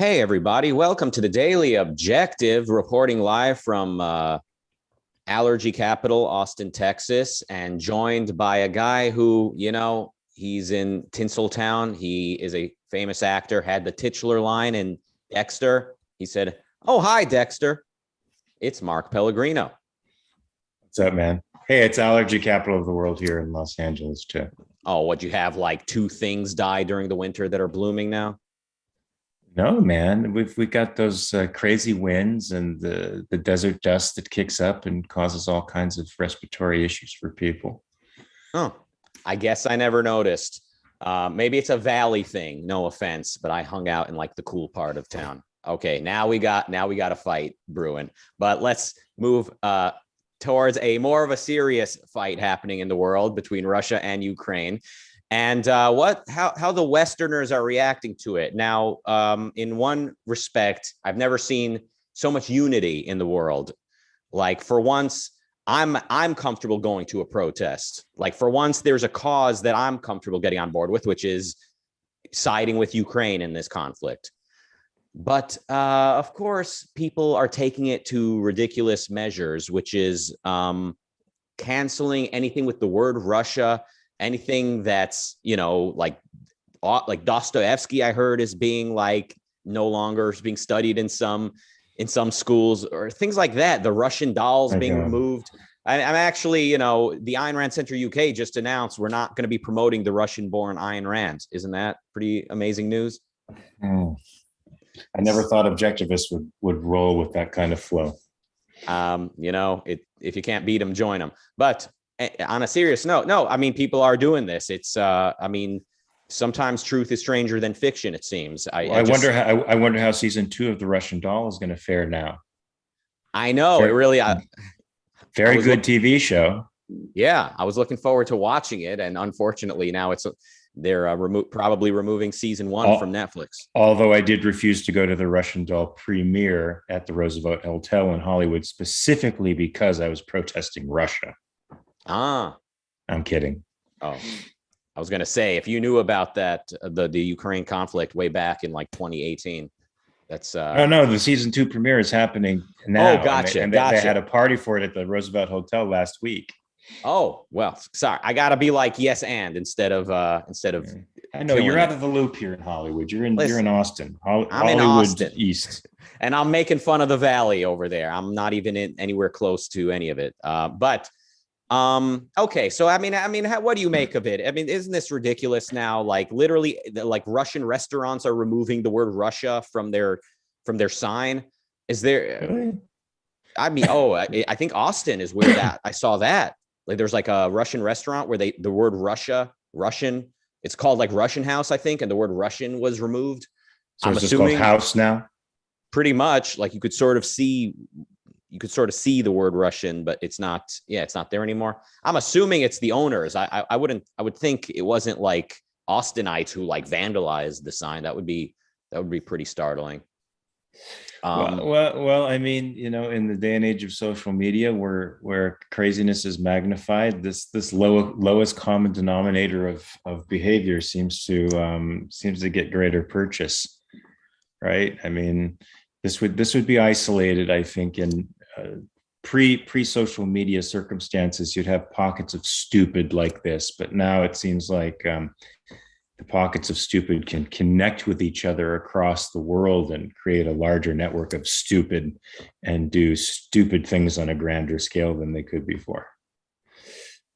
Hey, everybody. Welcome to the Daily Objective, reporting live from allergy capital, Austin, Texas, and joined by a guy who, he's in Tinseltown. He is a famous actor, had the titular line in Dexter. He said, "Oh, hi, Dexter. It's Mark Pellegrino." What's up, man? Hey, it's allergy capital of the world here in Los Angeles, too. Oh, what you have like two things die during the winter that are blooming now? No, man, we got those crazy winds and the desert dust that kicks up and causes all kinds of respiratory issues for people. Oh, I guess I never noticed. Maybe it's a valley thing. No offense, but I hung out in like the cool part of town. Okay, now we got a fight brewing. But let's move towards a more of a serious fight happening in the world between Russia and Ukraine, and how the Westerners are reacting to it. Now, in one respect, I've never seen so much unity in the world. Like for once, I'm comfortable going to a protest. Like for once, there's a cause that I'm comfortable getting on board with, which is siding with Ukraine in this conflict. But of course, people are taking it to ridiculous measures, which is canceling anything with the word Russia, anything that's like Dostoevsky. I heard is being like no longer being studied in some schools or things like that. The Russian dolls being removed. I'm actually, the Ayn Rand Center UK just announced we're not going to be promoting the Russian-born Ayn Rand. Isn't that pretty amazing news? Mm. I never thought objectivists would roll with that kind of flow. If you can't beat them, join them. But on a serious note, no, I mean, people are doing this. It's, sometimes truth is stranger than fiction, it seems. I wonder how season 2 of the Russian Doll is going to fare now. I know it really. Very good TV show. Yeah, I was looking forward to watching it, and unfortunately, now they're probably removing season 1 from Netflix. Although I did refuse to go to the Russian Doll premiere at the Roosevelt Hotel in Hollywood specifically because I was protesting Russia. Ah, I'm kidding. Oh, I was going to say, if you knew about that, the Ukraine conflict way back in like 2018, that's no, the season 2 premiere is happening now. Oh, gotcha. They had a party for it at the Roosevelt Hotel last week. Oh, well, sorry. I gotta be like yes and instead of I know you're out of the loop here in Hollywood. You're in Austin. I'm in Austin East. And I'm making fun of the valley over there. I'm not even anywhere close to any of it. Okay. So I mean, what do you make of it? I mean, isn't this ridiculous now? Like literally, like Russian restaurants are removing the word Russia from their sign. Is there? Really? I mean, I think Austin is where that I saw that. Like there's like a Russian restaurant where the word Russian, it's called like Russian House, I think, and the word Russian was removed. So I'm assuming called House now. Pretty much, like you could sort of see the word Russian, but it's not there anymore. I'm assuming it's the owners. I would think it wasn't like Austinites who like vandalized the sign. That would be pretty startling. Well, I mean, in the day and age of social media where craziness is magnified, this lowest common denominator of behavior seems to get greater purchase, right? I mean, this would be isolated, I think, in pre-social media circumstances. You'd have pockets of stupid like this, but now it seems like the pockets of stupid can connect with each other across the world and create a larger network of stupid and do stupid things on a grander scale than they could before.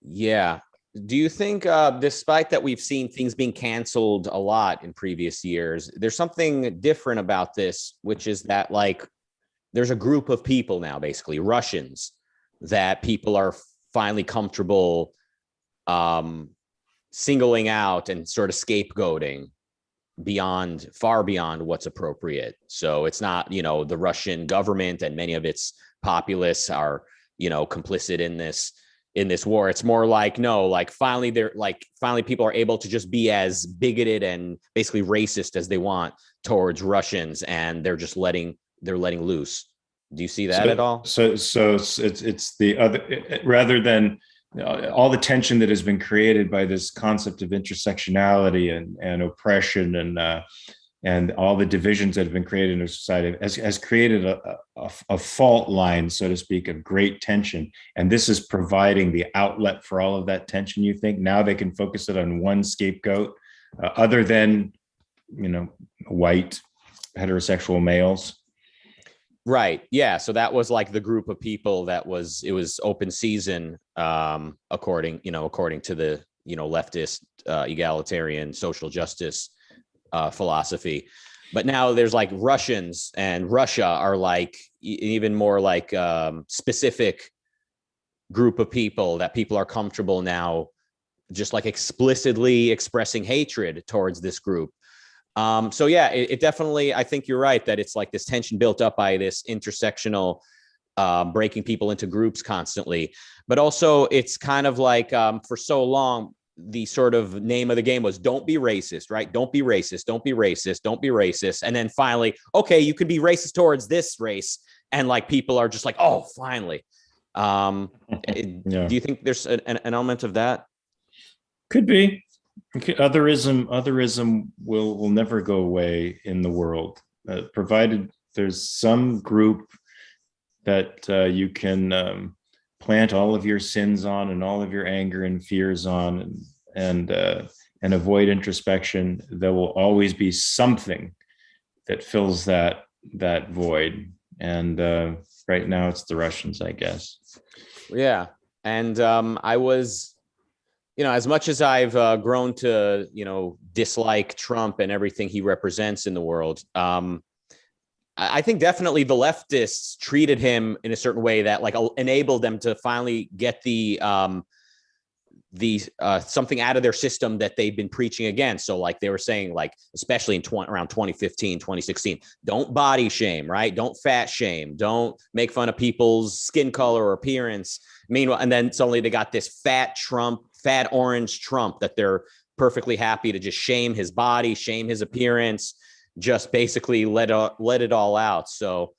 Yeah. Do you think, despite that we've seen things being canceled a lot in previous years, there's something different about this, which is that like there's a group of people now, basically Russians, that people are finally comfortable singling out and sort of scapegoating far beyond what's appropriate. So it's not, the Russian government and many of its populace are, complicit in this war. It's more like, no, like finally people are able to just be as bigoted and basically racist as they want towards Russians, and they're letting loose. Do you see that at all? So it's the other, rather than all the tension that has been created by this concept of intersectionality and oppression and all the divisions that have been created in our society has created a fault line, so to speak, of great tension. And this is providing the outlet for all of that tension, you think? Now they can focus it on one scapegoat, other than, white heterosexual males. Right. Yeah. So that was like the group of people it was open season, according to the, leftist, egalitarian social justice philosophy. But now there's like Russians and Russia are like even more like specific group of people that people are comfortable now just like explicitly expressing hatred towards this group. So yeah, it definitely, I think you're right that it's like this tension built up by this intersectional breaking people into groups constantly. But also it's kind of like for so long, the sort of name of the game was don't be racist, right? Don't be racist, don't be racist, don't be racist. And then finally, okay, you can be racist towards this race. And like people are just like, oh, finally. Do you think there's an element of that? Could be. Otherism will never go away in the world, provided there's some group that you can plant all of your sins on and all of your anger and fears on, and avoid introspection. There will always be something that fills that void. And right now it's the Russians, I guess. Yeah. And I was, as much as I've grown to, dislike Trump and everything he represents in the world, I think definitely the leftists treated him in a certain way that like enabled them to finally get the something out of their system that they've been preaching against. So like they were saying, like, especially in around 2015, 2016, don't body shame, right? Don't fat shame. Don't make fun of people's skin color or appearance. Meanwhile, and then suddenly they got this fat orange Trump that they're perfectly happy to just shame his body, shame his appearance, just basically let it all out. So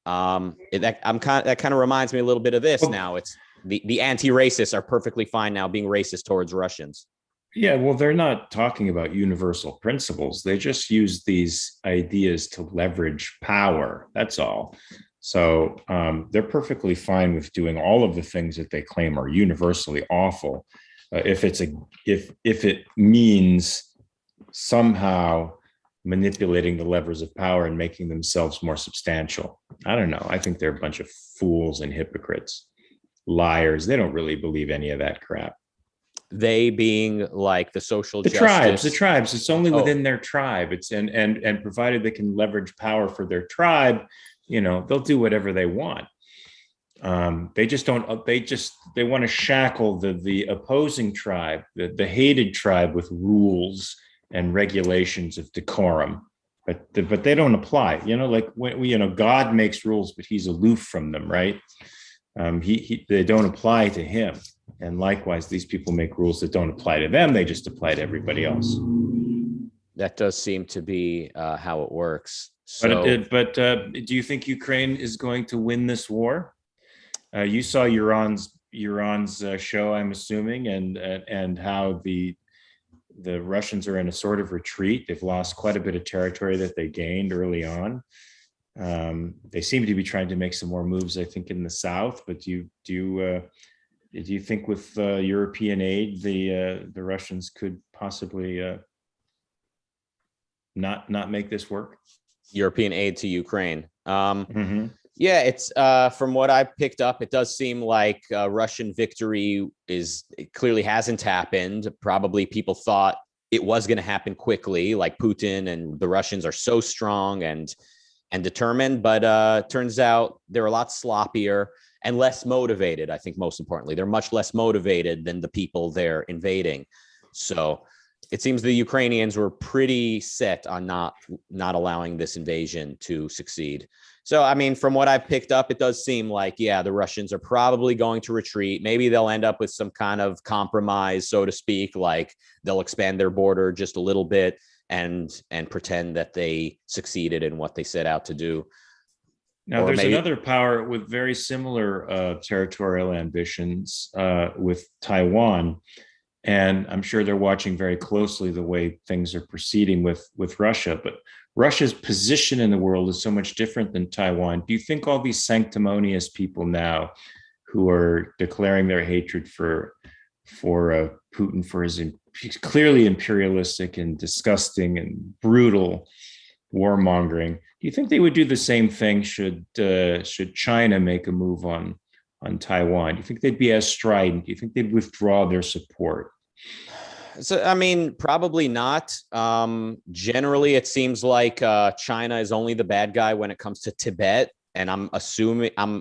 that kind of reminds me a little bit of this. Now it's the anti-racists are perfectly fine now being racist towards Russians. Yeah, well, they're not talking about universal principles. They just use these ideas to leverage power. That's all. So they're perfectly fine with doing all of the things that they claim are universally awful, if it means somehow manipulating the levers of power and making themselves more substantial. I don't know. I think they're a bunch of fools and hypocrites, liars. They don't really believe any of that crap. They being like the social the tribes. It's only within their tribe. It's and provided they can leverage power for their tribe, they'll do whatever they want. They just don't. They want to shackle the opposing tribe, the hated tribe, with rules and regulations of decorum, but they don't apply. Like when God makes rules, but he's aloof from them, right? They don't apply to him, and likewise, these people make rules that don't apply to them. They just apply to everybody else. That does seem to be how it works. So, but do you think Ukraine is going to win this war? You saw Iran's show, I'm assuming, and how the Russians are in a sort of retreat. They've lost quite a bit of territory that they gained early on. They seem to be trying to make some more moves, I think, in the south. But do you think with European aid, the Russians could possibly not make this work? European aid to Ukraine. Mm-hmm. Yeah, it's from what I picked up, it does seem like Russian victory clearly hasn't happened. Probably people thought it was going to happen quickly, like Putin and the Russians are so strong and determined, but turns out they're a lot sloppier and less motivated. I think most importantly, they're much less motivated than the people they're invading. So it seems the Ukrainians were pretty set on not allowing this invasion to succeed. So, I mean, from what I've picked up, it does seem like, yeah, the Russians are probably going to retreat. Maybe they'll end up with some kind of compromise, so to speak, like they'll expand their border just a little bit and pretend that they succeeded in what they set out to do. Now, there's another power with very similar territorial ambitions with Taiwan. And I'm sure they're watching very closely the way things are proceeding with Russia. But Russia's position in the world is so much different than Taiwan. Do you think all these sanctimonious people now who are declaring their hatred for Putin for his clearly imperialistic and disgusting and brutal warmongering, do you think they would do the same thing should China make a move on Taiwan? Do you think they'd be as strident? Do you think they'd withdraw their support? So, I mean, probably not. Generally, it seems like China is only the bad guy when it comes to Tibet. And I'm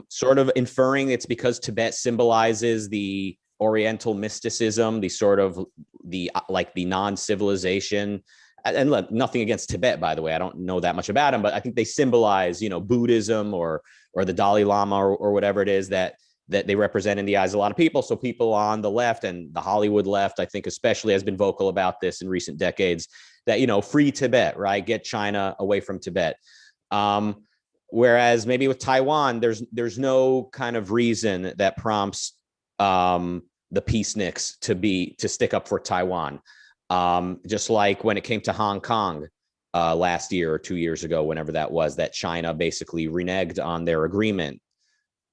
sort of inferring it's because Tibet symbolizes the Oriental mysticism, the sort of the non-civilization. And nothing against Tibet, by the way. I don't know that much about them, but I think they symbolize, Buddhism or the Dalai Lama or whatever it is that they represent in the eyes of a lot of people. So people on the left and the Hollywood left, I think especially, has been vocal about this in recent decades, that, free Tibet, right? Get China away from Tibet. Whereas maybe with Taiwan, there's no kind of reason that prompts the peaceniks to stick up for Taiwan. Just like when it came to Hong Kong last year or 2 years ago, whenever that was, that China basically reneged on their agreement.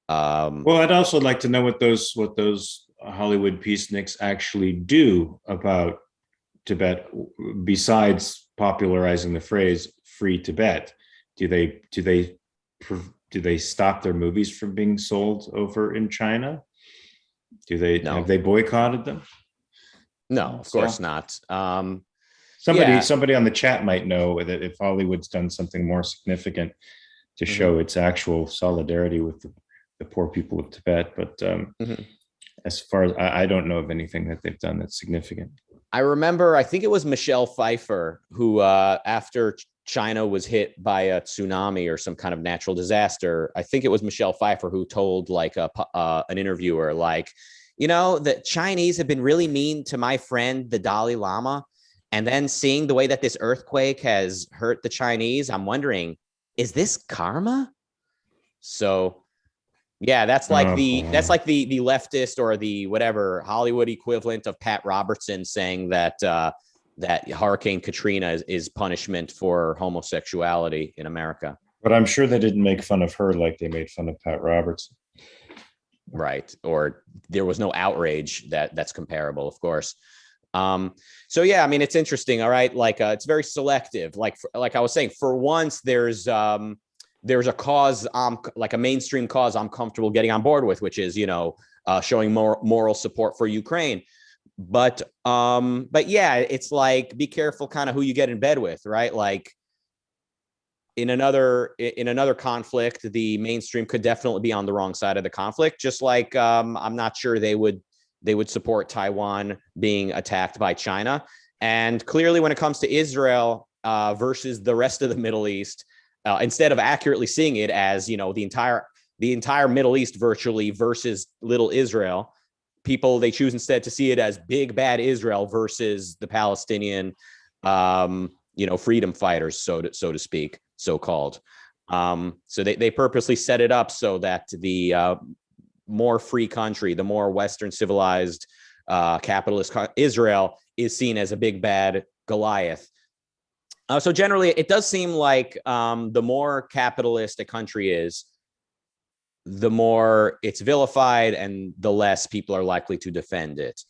Well, I'd also like to know what those Hollywood peaceniks actually do about Tibet, besides popularizing the phrase "free Tibet." Do they stop their movies from being sold over in China? No. Have they boycotted them? No, of course not. Somebody on the chat might know that if Hollywood's done something more significant to show its actual solidarity with the poor people of Tibet, but as far as I don't know of anything that they've done that's significant. I remember, I think it was Michelle Pfeiffer who, after China was hit by a tsunami or some kind of natural disaster, I think it was Michelle Pfeiffer who told an interviewer, the Chinese have been really mean to my friend, the Dalai Lama. And then seeing the way that this earthquake has hurt the Chinese, I'm wondering, is this karma? So yeah, that's like the leftist or the whatever Hollywood equivalent of Pat Robertson saying that that Hurricane Katrina is punishment for homosexuality in America. But I'm sure they didn't make fun of her like they made fun of Pat Robertson. Right. Or there was no outrage that's comparable, of course. So yeah, I mean, it's interesting. All right. It's very selective. Like I was saying, for once, there's a cause, like a mainstream cause I'm comfortable getting on board with, which is, showing more moral support for Ukraine. But yeah, it's like, be careful kind of who you get in bed with, right? Like in another conflict, the mainstream could definitely be on the wrong side of the conflict. Just like I'm not sure they would support Taiwan being attacked by China. And clearly, when it comes to Israel versus the rest of the Middle East, instead of accurately seeing it as the entire Middle East virtually versus little Israel, they choose instead to see it as big bad Israel versus the Palestinian, freedom fighters, so to speak, so-called. So they purposely set it up so that the more free country, the more Western civilized capitalist Israel is seen as a big bad Goliath. So generally, it does seem like the more capitalist a country is, the more it's vilified and the less people are likely to defend it.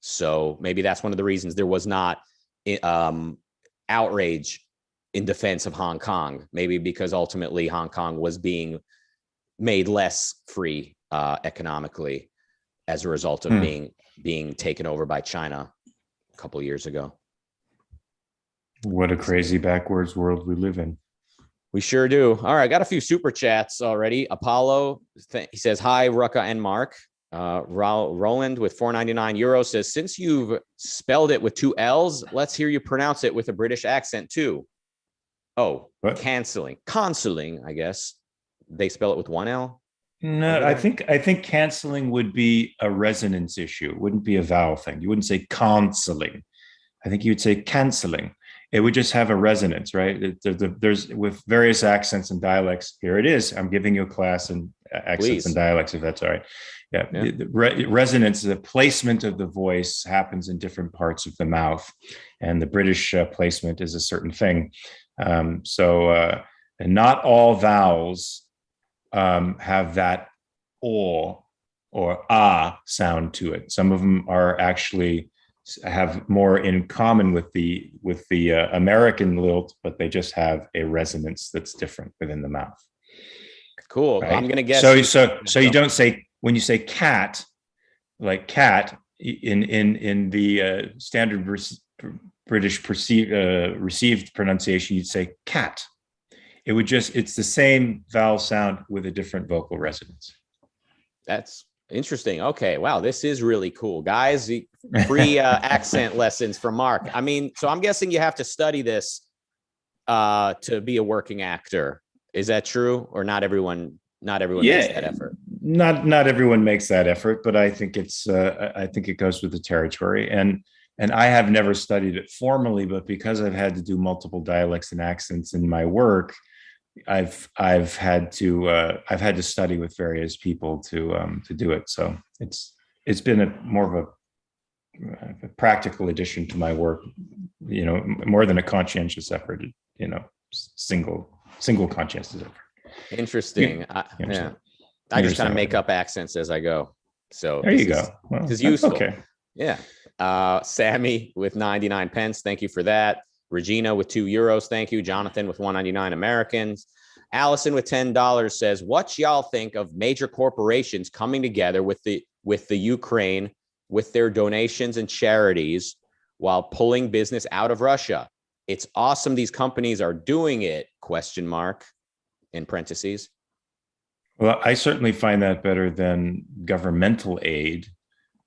So maybe that's one of the reasons there was not outrage in defense of Hong Kong, maybe because ultimately Hong Kong was being made less free economically as a result of being taken over by China a couple of years ago. What a crazy backwards world we live in. We sure do. All right, got a few super chats already. Apollo, he says, hi, Rucka and Mark. Roland with 499 euros says, since you've spelled it with 2 L's, let's hear you pronounce it with a British accent too. Oh, what? Canceling, I guess. They spell it with 1 L? No, I think canceling would be a resonance issue. It wouldn't be a vowel thing. You wouldn't say canceling. I think you would say canceling. It would just have a resonance, right? There's with various accents and dialects. Here it is. I'm giving you a class in accents and Please. dialects, if that's all right. Yeah, Yeah. the resonance, the placement of the voice happens in different parts of the mouth, and the British placement is a certain thing. And not all vowels have that or sound to it. Some of them are actually have more in common with the American lilt, but they just have a resonance that's different within the mouth. Cool. Right? I'm gonna guess. So you don't say, when you say cat, like cat in the standard British received pronunciation, you'd say cat. It's the same vowel sound with a different vocal resonance. That's interesting. Okay. Wow. This is really cool, guys. Free accent lessons from Mark. I mean, so I'm guessing you have to study this to be a working actor. Is that true? Or not everyone makes that effort? Not everyone makes that effort, but I think I think it goes with the territory. And I have never studied it formally, but because I've had to do multiple dialects and accents in my work, I've had to study with various people to do it. So it's been more of a practical addition to my work, more than a conscientious effort, single conscientious effort. Interesting. Yeah. I just kind of make up accents as I go. So there you go. Well, this is useful. Okay. Yeah. Sammy with 99 pence. Thank you for that. Regina with €2. Thank you. Jonathan with 199 Americans. Allison with $10 says, what y'all think of major corporations coming together with the Ukraine with their donations and charities while pulling business out of Russia? It's awesome these companies are doing it, ? In parentheses. Well, I certainly find that better than governmental aid.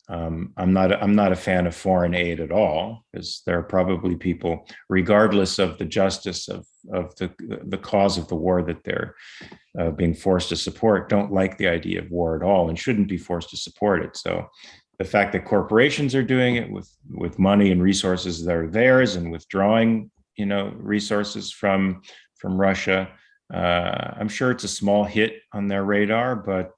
I'm not a fan of foreign aid at all, because there are probably people, regardless of the justice of the cause of the war that they're being forced to support, don't like the idea of war at all and shouldn't be forced to support it. So the fact that corporations are doing it with money and resources that are theirs and withdrawing, resources from Russia, I'm sure it's a small hit on their radar, but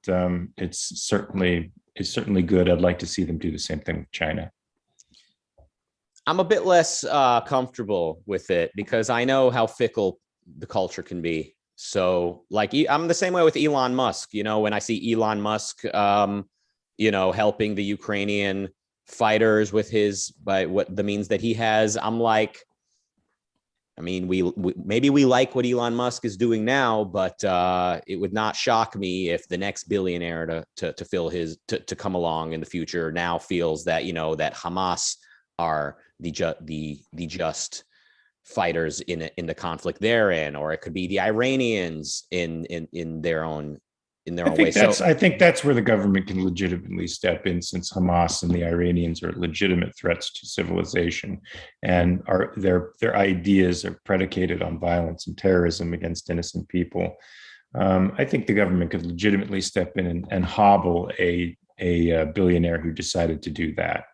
it's certainly good. I'd like to see them do the same thing with China. I'm a bit less comfortable with it because I know how fickle the culture can be. So I'm the same way with Elon Musk. When I see Elon Musk, helping the Ukrainian fighters with by what the means that he has, I'm like, I mean, we maybe we like what Elon Musk is doing now, but it would not shock me if the next billionaire to fill to come along in the future now feels that that Hamas are the just fighters in the conflict they're in, or it could be the Iranians in their own way. I think that's where the government can legitimately step in, since Hamas and the Iranians are legitimate threats to civilization, and their ideas are predicated on violence and terrorism against innocent people. I think the government could legitimately step in and hobble a billionaire who decided to do that.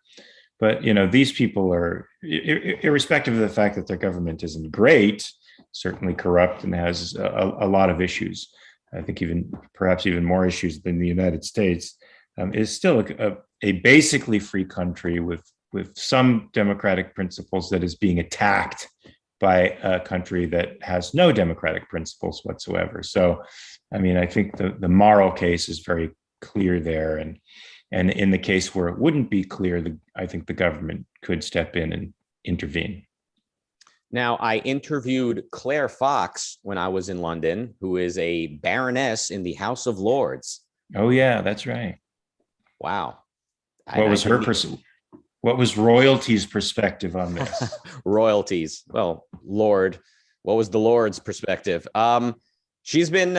But these people are, irrespective of the fact that their government isn't great, certainly corrupt and has a lot of issues. I think perhaps even more issues than the United States, is still a basically free country with some democratic principles that is being attacked by a country that has no democratic principles whatsoever. So, I mean, I think the moral case is very clear there. And in the case where it wouldn't be clear, I think the government could step in and intervene. Now, I interviewed Claire Fox when I was in London, who is a baroness in the House of Lords. Oh, yeah, that's right. Wow. What was royalty's perspective on this? Royalties. Well, Lord, what was the Lord's perspective? She's been,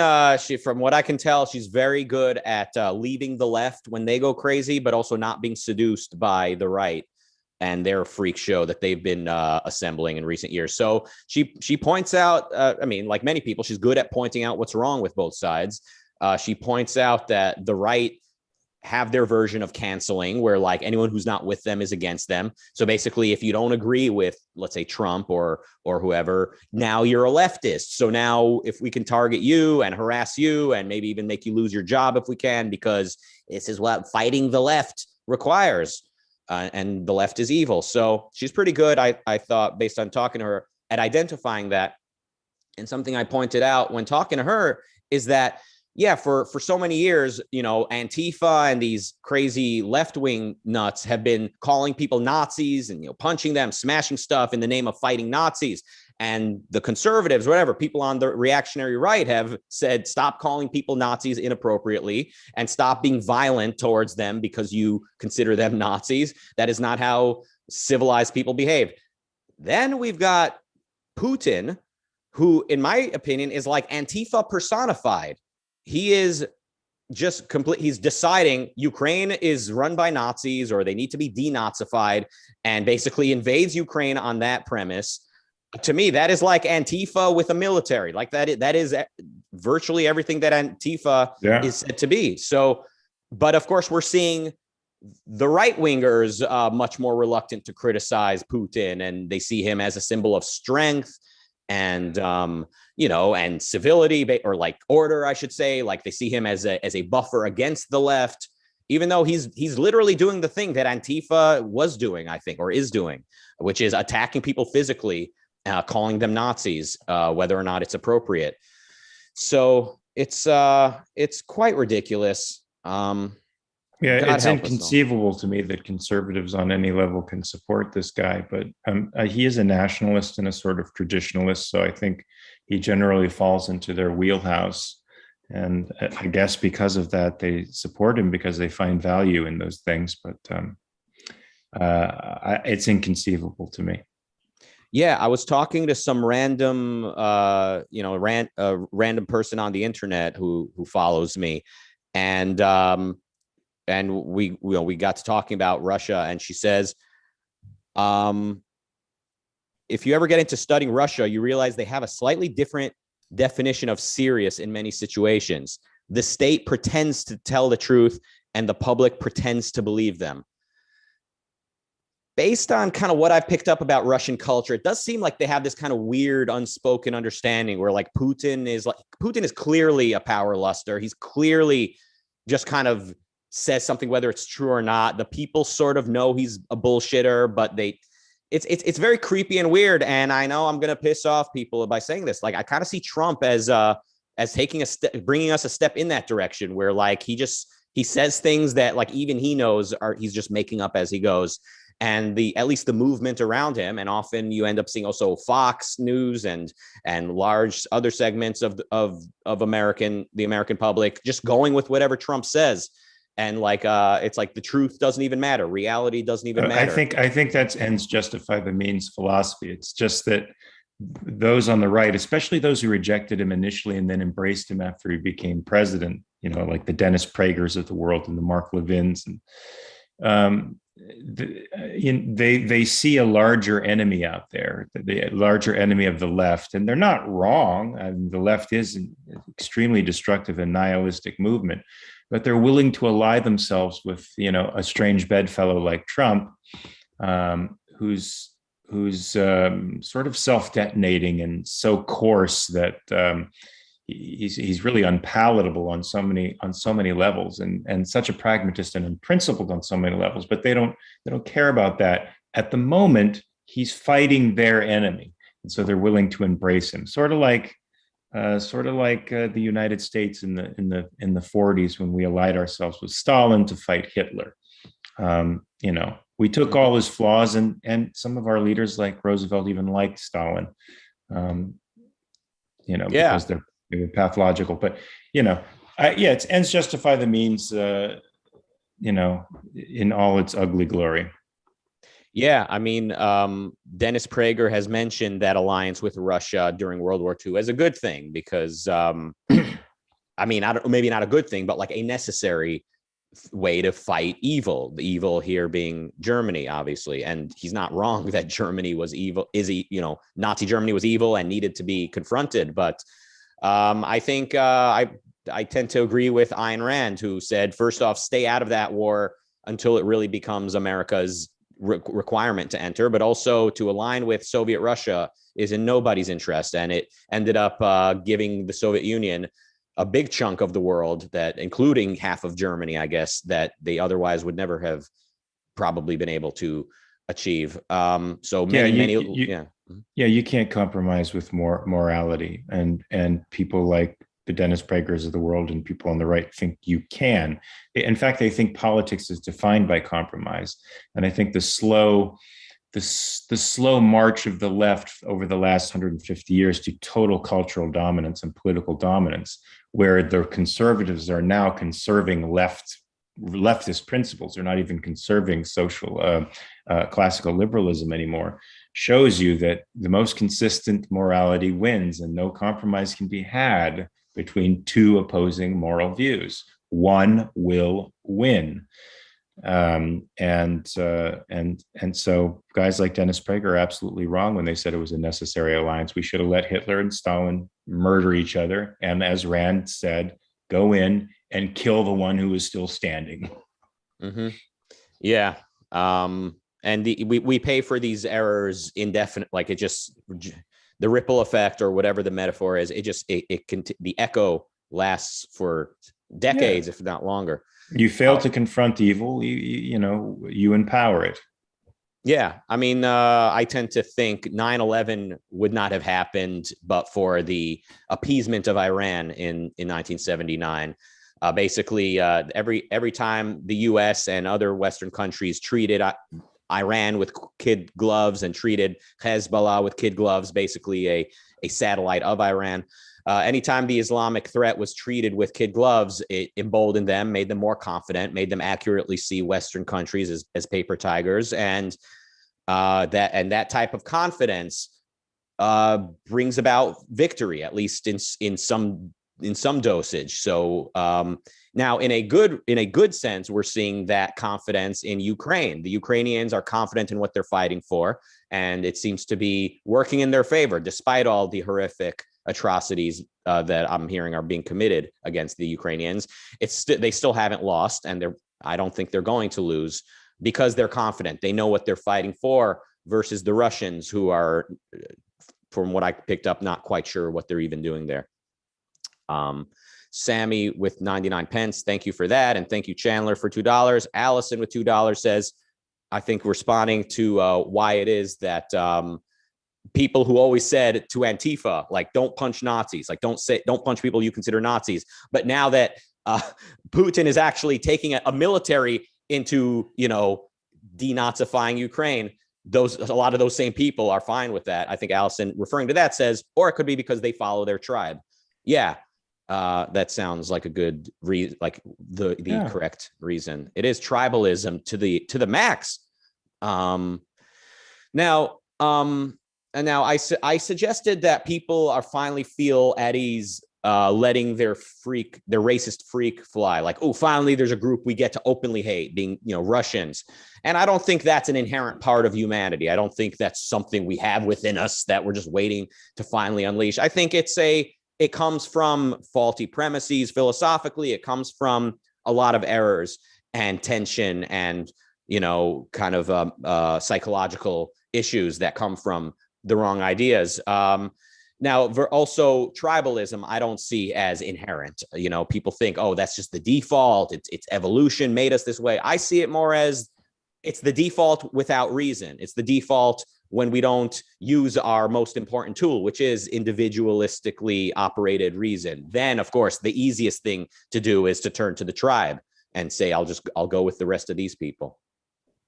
from what I can tell, she's very good at leaving the left when they go crazy, but also not being seduced by the right and their freak show that they've been assembling in recent years. So she points out, I mean, like many people, she's good at pointing out what's wrong with both sides. She points out that the right have their version of canceling, where like anyone who's not with them is against them. So basically, if you don't agree with, let's say, Trump or whoever, now you're a leftist. So now if we can target you and harass you and maybe even make you lose your job if we can, because this is what fighting the left requires. And the left is evil. So she's pretty good, I thought, based on talking to her, at identifying that. And something I pointed out when talking to her is that, yeah, for so many years, you know, Antifa and these crazy left-wing nuts have been calling people Nazis and, you know, punching them, smashing stuff in the name of fighting Nazis. And the conservatives, whatever, people on the reactionary right have said, stop calling people Nazis inappropriately and stop being violent towards them because you consider them Nazis. That is not how civilized people behave. Then we've got Putin, who, in my opinion, is like Antifa personified. He is just complete. He's deciding Ukraine is run by Nazis or they need to be denazified, and basically invades Ukraine on that premise. To me, that is like Antifa with a military. Like that is virtually everything that Antifa is said to be. So, but of course, we're seeing the right wingers much more reluctant to criticize Putin, and they see him as a symbol of strength and you know, and civility, or like order, I should say. Like they see him as a buffer against the left, even though he's literally doing the thing that Antifa was doing, I think, or is doing, which is attacking people physically, calling them Nazis, whether or not it's appropriate. So it's quite ridiculous. Yeah, it's inconceivable to me that conservatives on any level can support this guy, but he is a nationalist and a sort of traditionalist, so I think he generally falls into their wheelhouse. And I guess because of that, they support him because they find value in those things, but it's inconceivable to me. Yeah, I was talking to some random, random person on the internet who follows me, and we got to talking about Russia, and she says, if you ever get into studying Russia, you realize they have a slightly different definition of serious in many situations. The state pretends to tell the truth, and the public pretends to believe them. Based on kind of what I've picked up about Russian culture, it does seem like they have this kind of weird unspoken understanding where like Putin is clearly a power luster. He's clearly just kind of says something, whether it's true or not. The people sort of know he's a bullshitter, but it's very creepy and weird. And I know I'm going to piss off people by saying this. Like, I kind of see Trump as taking a step, bringing us a step in that direction, where like he says things that like even he knows he's just making up as he goes. And at least the movement around him, and often you end up seeing also Fox News and large other segments of the American public just going with whatever Trump says. And like it's like the truth doesn't even matter. Reality doesn't even matter. I think that's ends justify the means philosophy. It's just that those on the right, especially those who rejected him initially and then embraced him after he became president, you know, like the Dennis Pragers of the world and the Mark Levins, and they see a larger enemy out there, the larger enemy of the left, and they're not wrong. I mean, the left is an extremely destructive and nihilistic movement, but they're willing to ally themselves with, you know, a strange bedfellow like Trump, who's sort of self-detonating and so coarse that he's really unpalatable on so many levels, and such a pragmatist and unprincipled on so many levels. But they don't care about that at the moment. He's fighting their enemy, and so they're willing to embrace him, sort of like the United States in the 40s when we allied ourselves with Stalin to fight Hitler. You know, we took all his flaws, and some of our leaders like Roosevelt even liked Stalin. You know, because they were pathological. But you know, it's ends justify the means. You know, in all its ugly glory. Yeah, I mean, Dennis Prager has mentioned that alliance with Russia during World War II as a good thing because, I mean, maybe not a good thing, but like a necessary way to fight evil. The evil here being Germany, obviously, and he's not wrong that Germany was evil. Nazi Germany was evil and needed to be confronted. But I think I tend to agree with Ayn Rand, who said, first off, stay out of that war until it really becomes America's requirement to enter, but also to align with Soviet Russia is in nobody's interest. And it ended up giving the Soviet Union a big chunk of the world, that including half of Germany, I guess, that they otherwise would never have probably been able to achieve. So you can't compromise with morality, and people like the Dennis Pragers of the world and people on the right think you can. In fact, they think politics is defined by compromise. And I think the slow march of the left over the last 150 years to total cultural dominance and political dominance, where the conservatives are now conserving leftist principles, they're not even conserving social classical liberalism anymore, shows you that the most consistent morality wins, and no compromise can be had between two opposing moral views. One will win. And so guys like Dennis Prager are absolutely wrong when they said it was a necessary alliance. We should have let Hitler and Stalin murder each other, and as Rand said, go in and kill the one who is still standing. Mm-hmm. Yeah. And we pay for these errors indefinite, like it just, the ripple effect or whatever the metaphor is, the echo lasts for decades, if not longer. You fail to confront evil, you empower it. Yeah. I mean, I tend to think 9/11 would not have happened but for the appeasement of Iran in 1979. Basically, every time the U.S. and other Western countries treated Iran with kid gloves and treated Hezbollah with kid gloves, basically a satellite of Iran. Anytime the Islamic threat was treated with kid gloves, it emboldened them, made them more confident, made them accurately see Western countries as paper tigers. And that type of confidence brings about victory, at least in some dosage. So now in a good sense, we're seeing that confidence in Ukraine. The Ukrainians are confident in what they're fighting for, and it seems to be working in their favor, despite all the horrific atrocities that I'm hearing are being committed against the Ukrainians. They still haven't lost, and I don't think they're going to lose, because they're confident. They know what they're fighting for, versus the Russians, who are, from what I picked up, not quite sure what they're even doing there. Sammy with 99 pence, thank you for that. And thank you, Chandler, for $2. Allison with $2 says, I think responding to why it is that people who always said to Antifa, like, don't punch Nazis, like don't punch people you consider Nazis. But now that Putin is actually taking a military into, denazifying Ukraine, a lot of those same people are fine with that. I think Allison, referring to that, says, or it could be because they follow their tribe. Yeah. That sounds like a good reason, like the correct reason. It is tribalism to the max. Now I suggested that people are finally feel at ease letting their racist freak fly. Like, oh, finally there's a group we get to openly hate, being, Russians. And I don't think that's an inherent part of humanity. I don't think that's something we have within us that we're just waiting to finally unleash. I think it comes from faulty premises philosophically. It comes from a lot of errors and tension and, kind of psychological issues that come from the wrong ideas. Now, also tribalism, I don't see as inherent. People think, oh, that's just the default. It's evolution made us this way. I see it more as it's the default without reason. It's the default when we don't use our most important tool, which is individualistically operated reason. Then, of course, the easiest thing to do is to turn to the tribe and say, I'll go with the rest of these people.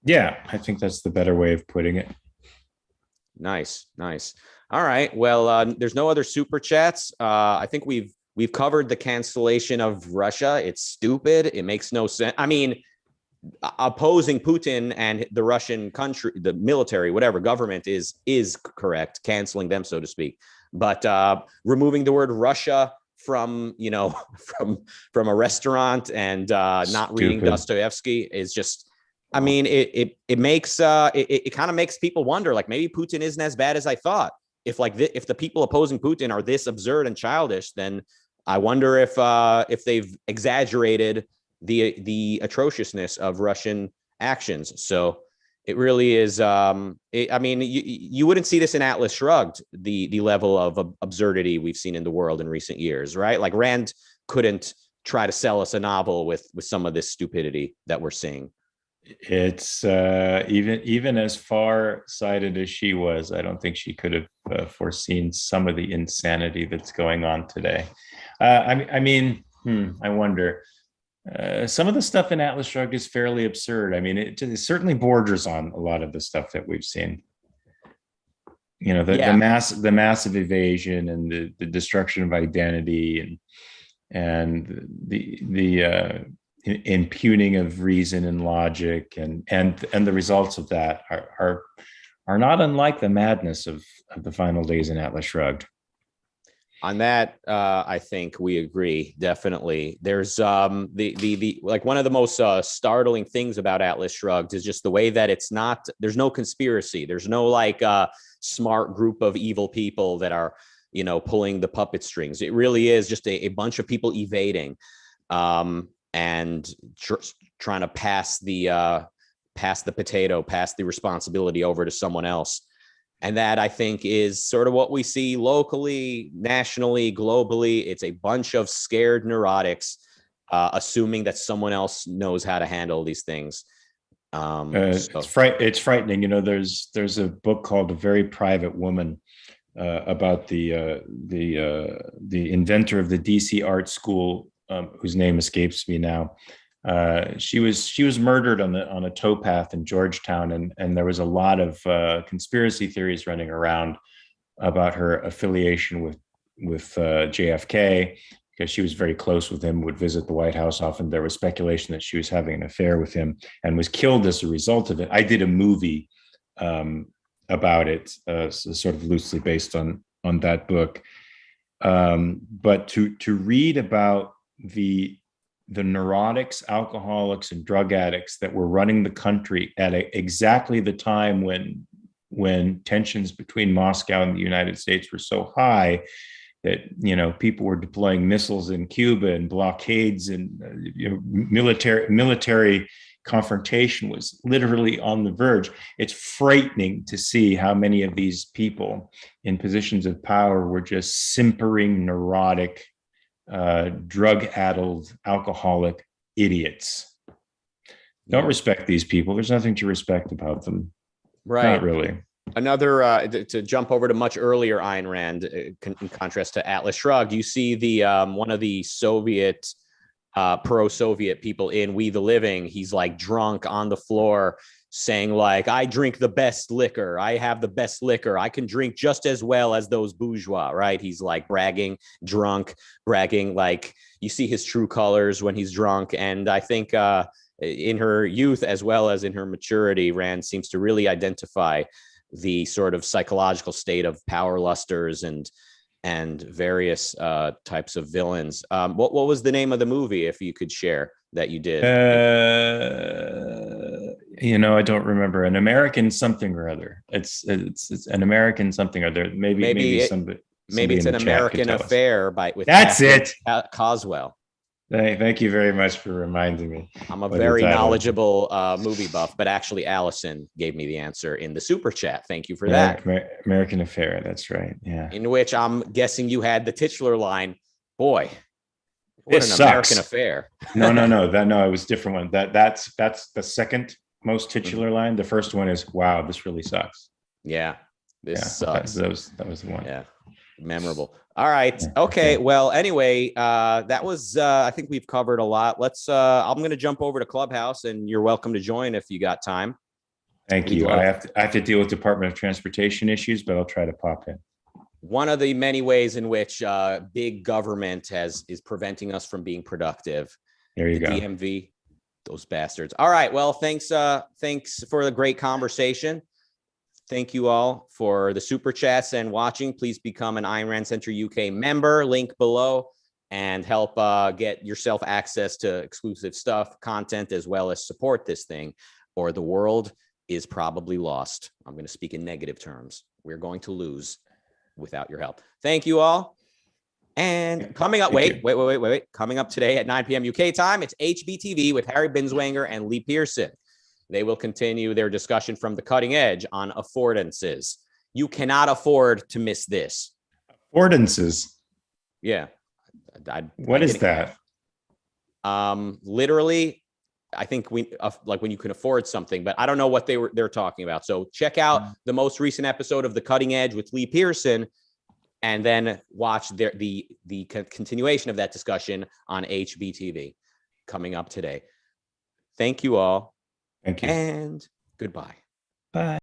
Yeah, I think that's the better way of putting it. Nice. All right. Well, there's no other super chats. I think we've covered the cancellation of Russia. It's stupid. It makes no sense. I mean, opposing Putin and the Russian country, the military, whatever government is correct, canceling them, so to speak. But removing the word Russia from from a restaurant and not reading Dostoevsky is just, I mean, it makes it kind of makes people wonder, like, maybe Putin isn't as bad as I thought. If the people opposing Putin are this absurd and childish, then I wonder if they've exaggerated the atrociousness of Russian actions. So it really is. I mean, you wouldn't see this in Atlas Shrugged, the level of absurdity we've seen in the world in recent years, right? Like Rand couldn't try to sell us a novel with some of this stupidity that we're seeing. It's even as far-sighted as she was, I don't think she could have foreseen some of the insanity that's going on today. I wonder. Some of the stuff in Atlas Shrugged is fairly absurd. I mean, it certainly borders on a lot of the stuff that we've seen. You know, the massive evasion and the destruction of identity and the impugning of reason and logic and the results of that are not unlike the madness of the final days in Atlas Shrugged. On that, I think we agree. Definitely. There's the like one of the most startling things about Atlas Shrugged is just the way that there's no conspiracy. There's no like smart group of evil people that are, pulling the puppet strings. It really is just a bunch of people evading and trying to pass the potato, pass the responsibility over to someone else. And that, I think, is sort of what we see locally, nationally, globally. It's a bunch of scared neurotics, assuming that someone else knows how to handle these things. It's frightening. There's a book called A Very Private Woman about the inventor of the DC art school, whose name escapes me now. She was murdered on a towpath in Georgetown, and there was a lot of conspiracy theories running around about her affiliation with JFK, because she was very close with him, would visit the White House often. There was speculation that she was having an affair with him and was killed as a result of it. I did a movie about it, sort of loosely based on that book. But to read about the neurotics, alcoholics, and drug addicts that were running the country at exactly the time when tensions between Moscow and the United States were so high that people were deploying missiles in Cuba and blockades, and military confrontation was literally on the verge. It's frightening to see how many of these people in positions of power were just simpering, neurotic, drug-addled, alcoholic idiots. Don't respect these people. There's nothing to respect about them. Right. Not really. Another, to jump over to much earlier Ayn Rand, in contrast to Atlas Shrugged, you see the one of the Soviet, pro-Soviet people in We the Living. He's like drunk on the floor saying like, I drink the best liquor. I have the best liquor. I can drink just as well as those bourgeois, right? He's like bragging, drunk, bragging. Like you see his true colors when he's drunk. And I think in her youth, as well as in her maturity, Rand seems to really identify the sort of psychological state of power lusters and various types of villains. What was the name of the movie, if you could share, that you did? I don't remember. An American something or other. It's an American something or other. Maybe it's An American Affair with That's Catherine it. Coswell. Thank you very much for reminding me. I'm a very knowledgeable movie buff, but actually Allison gave me the answer in the super chat. Thank you for that. American Affair. That's right. Yeah. In which I'm guessing you had the titular line, boy, what this an sucks. American Affair. No, it was a different one. That's the second most titular line. The first one is, wow, this really sucks. Yeah. This sucks. That was the one. Yeah. Memorable. All right. Okay. Well, anyway, that was, I think we've covered a lot. I'm going to jump over to Clubhouse, and you're welcome to join if you got time. Thank you. I have to deal with Department of Transportation issues, but I'll try to pop in. One of the many ways in which big government is preventing us from being productive. There you go. DMV, those bastards. All right. Well, thanks for the great conversation. Thank you all for the super chats and watching. Please become an Ayn Rand Center UK member, link below, and help get yourself access to exclusive stuff, content, as well as support this thing, or the world is probably lost. I'm going to speak in negative terms. We're going to lose without your help. Thank you all. And coming up, wait. Coming up today at 9 p.m. UK time, it's HBTV with Harry Binswanger and Lee Pearson. They will continue their discussion from the cutting edge on affordances. You cannot afford to miss this. Affordances. Yeah. What is that? Literally, I think like when you can afford something, but I don't know what they're talking about. So check out the most recent episode of The Cutting Edge with Lee Pearson, and then watch the continuation of that discussion on HBTV coming up today. Thank you all. Thank you. And goodbye. Bye.